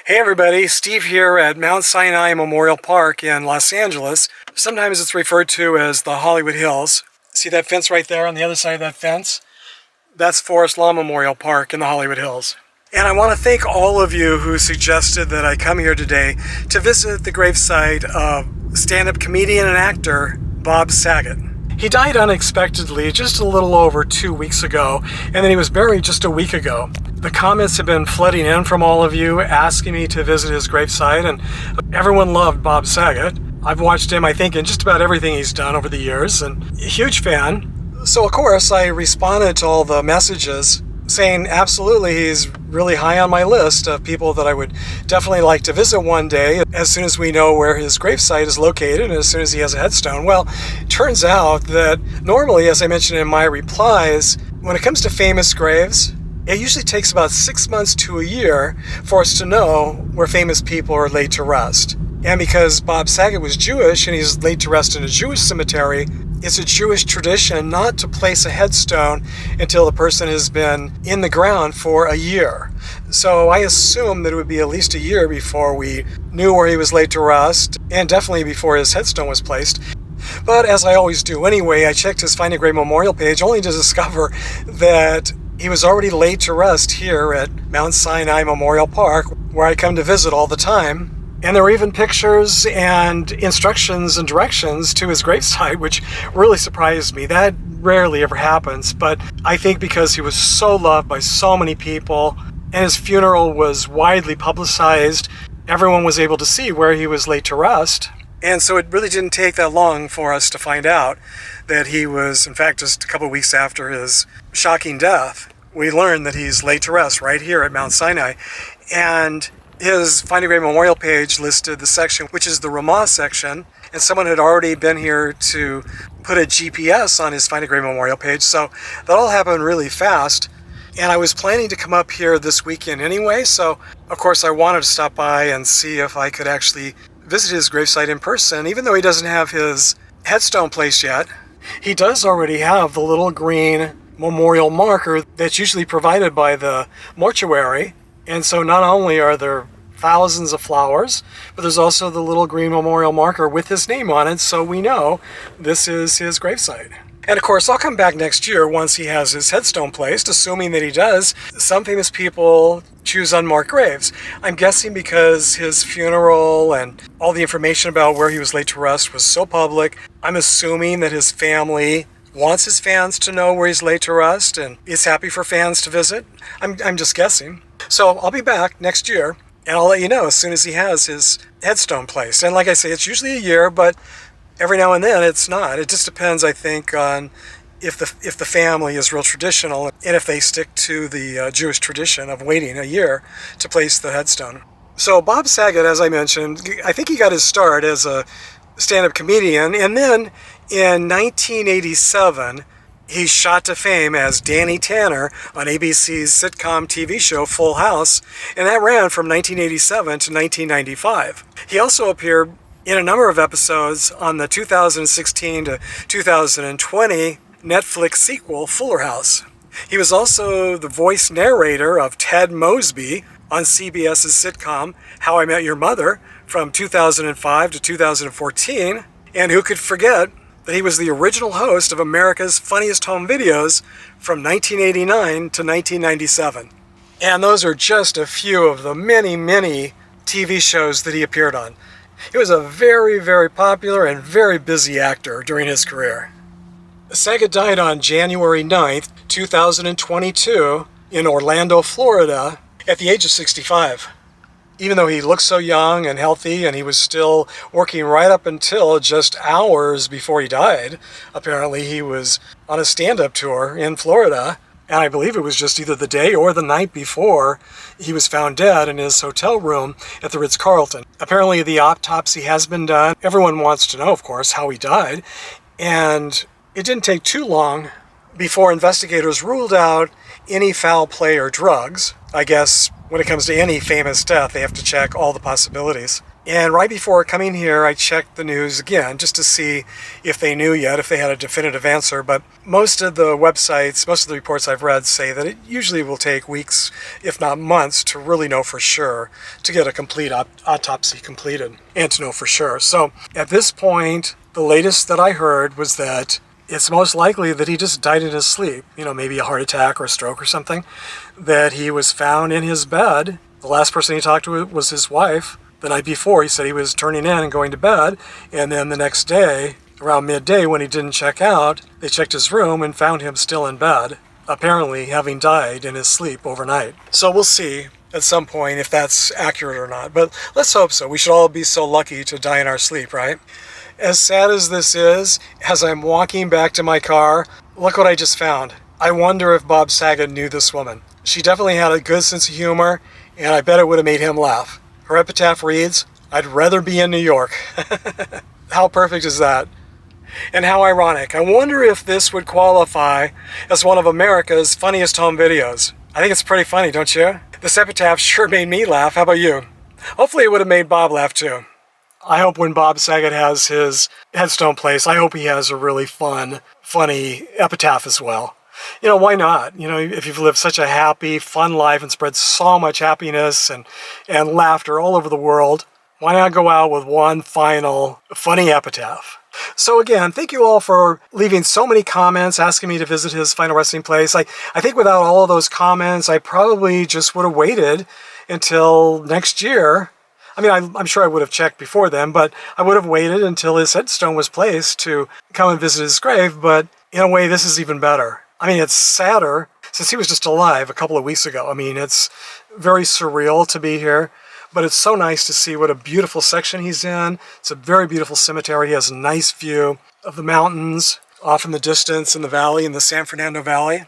Hey everybody, Steve here at Mount Sinai Memorial Park in Los Angeles. Sometimes it's referred to as the Hollywood Hills. See that fence right there on the other side of that fence? That's Forest Lawn Memorial Park in the Hollywood Hills. And I want to thank all of you who suggested that I come here today to visit the gravesite of stand-up comedian and actor Bob Saget. He died unexpectedly just a little over 2 weeks ago, and then he was buried just a week ago. The comments have been flooding in from all of you asking me to visit his gravesite, and everyone loved Bob Saget. I've watched him, I think, in just about everything he's done over the years, and a huge fan. So, of course, I responded to all the messages saying absolutely he's really high on my list of people that I would definitely like to visit one day as soon as we know where his gravesite is located and as soon as he has a headstone. Well, it turns out that normally, as I mentioned in my replies, when it comes to famous graves, it usually takes about 6 months to a year for us to know where famous people are laid to rest. And because Bob Saget was Jewish and he's laid to rest in a Jewish cemetery, it's a Jewish tradition not to place a headstone until the person has been in the ground for a year. So I assumed that it would be at least a year before we knew where he was laid to rest, and definitely before his headstone was placed. But as I always do anyway, I checked his Find a Grave Memorial page only to discover that he was already laid to rest here at Mount Sinai Memorial Park, where I come to visit all the time. And there were even pictures and instructions and directions to his gravesite, which really surprised me. That rarely ever happens, but I think because he was so loved by so many people and his funeral was widely publicized, everyone was able to see where he was laid to rest. And so it really didn't take that long for us to find out that he was, in fact, just a couple of weeks after his shocking death, we learned that he's laid to rest right here at Mount Sinai. And his Find a Grave Memorial page listed the section, which is the Ramah section, and someone had already been here to put a GPS on his Find a Grave Memorial page, so that all happened really fast. And I was planning to come up here this weekend anyway, so of course I wanted to stop by and see if I could actually visit his gravesite in person, even though he doesn't have his headstone placed yet. He does already have the little green memorial marker that's usually provided by the mortuary. And so not only are there thousands of flowers, but there's also the little green memorial marker with his name on it, so we know this is his gravesite. And of course, I'll come back next year once he has his headstone placed, assuming that he does. Some famous people choose unmarked graves. I'm guessing because his funeral and all the information about where he was laid to rest was so public, I'm assuming that his family wants his fans to know where he's laid to rest and is happy for fans to visit. I'm just guessing. So I'll be back next year, and I'll let you know as soon as he has his headstone placed. And like I say, it's usually a year, but every now and then it's not. It just depends, I think, on if the family is real traditional and if they stick to the Jewish tradition of waiting a year to place the headstone. So Bob Saget, as I mentioned, I think he got his start as a stand-up comedian, and then in 1987, he shot to fame as Danny Tanner on ABC's sitcom TV show Full House, and that ran from 1987 to 1995. He also appeared in a number of episodes on the 2016 to 2020 Netflix sequel Fuller House. He was also the voice narrator of Ted Mosby on CBS's sitcom How I Met Your Mother from 2005 to 2014, and who could forget that he was the original host of America's Funniest Home Videos from 1989 to 1997. And those are just a few of the many, many TV shows that he appeared on. He was a very, very popular and very busy actor during his career. Saget died on January 9th, 2022 in Orlando, Florida at the age of 65. Even though he looked so young and healthy, and he was still working right up until just hours before he died. Apparently he was on a stand-up tour in Florida, and I believe it was just either the day or the night before he was found dead in his hotel room at the Ritz-Carlton. Apparently the autopsy has been done. Everyone wants to know, of course, how he died, and it didn't take too long before investigators ruled out any foul play or drugs. I guess when it comes to any famous death, they have to check all the possibilities. And right before coming here, I checked the news again just to see if they knew yet, if they had a definitive answer. But most of the websites, most of the reports I've read say that it usually will take weeks, if not months, to really know for sure, to get a complete autopsy completed and to know for sure. So at this point, the latest that I heard was that it's most likely that he just died in his sleep, maybe a heart attack or a stroke or something, that he was found in his bed. The last person he talked to was his wife. The night before, he said he was turning in and going to bed, and then the next day, around midday, when he didn't check out, they checked his room and found him still in bed, apparently having died in his sleep overnight. So we'll see at some point if that's accurate or not, but let's hope so. We should all be so lucky to die in our sleep, right? As sad as this is, as I'm walking back to my car, look what I just found. I wonder if Bob Saget knew this woman. She definitely had a good sense of humor, and I bet it would have made him laugh. Her epitaph reads, "I'd rather be in New York." How perfect is that? And how ironic. I wonder if this would qualify as one of America's funniest home videos. I think it's pretty funny, don't you? This epitaph sure made me laugh. How about you? Hopefully it would have made Bob laugh too. I hope when Bob Saget has his headstone placed, I hope he has a really fun, funny epitaph as well. Why not? If you've lived such a happy, fun life and spread so much happiness and laughter all over the world, why not go out with one final funny epitaph? So again, thank you all for leaving so many comments, asking me to visit his final resting place. I think without all of those comments, I probably just would have waited until next year. I mean, I'm sure I would have checked before then, but I would have waited until his headstone was placed to come and visit his grave. But in a way, this is even better. I mean, it's sadder since he was just alive a couple of weeks ago. I mean, it's very surreal to be here, but it's so nice to see what a beautiful section he's in. It's a very beautiful cemetery. He has a nice view of the mountains off in the distance in the valley, in the San Fernando Valley.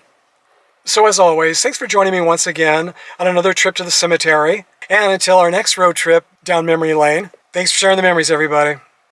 So as always, thanks for joining me once again on another trip to the cemetery. And until our next road trip down memory lane, thanks for sharing the memories, everybody.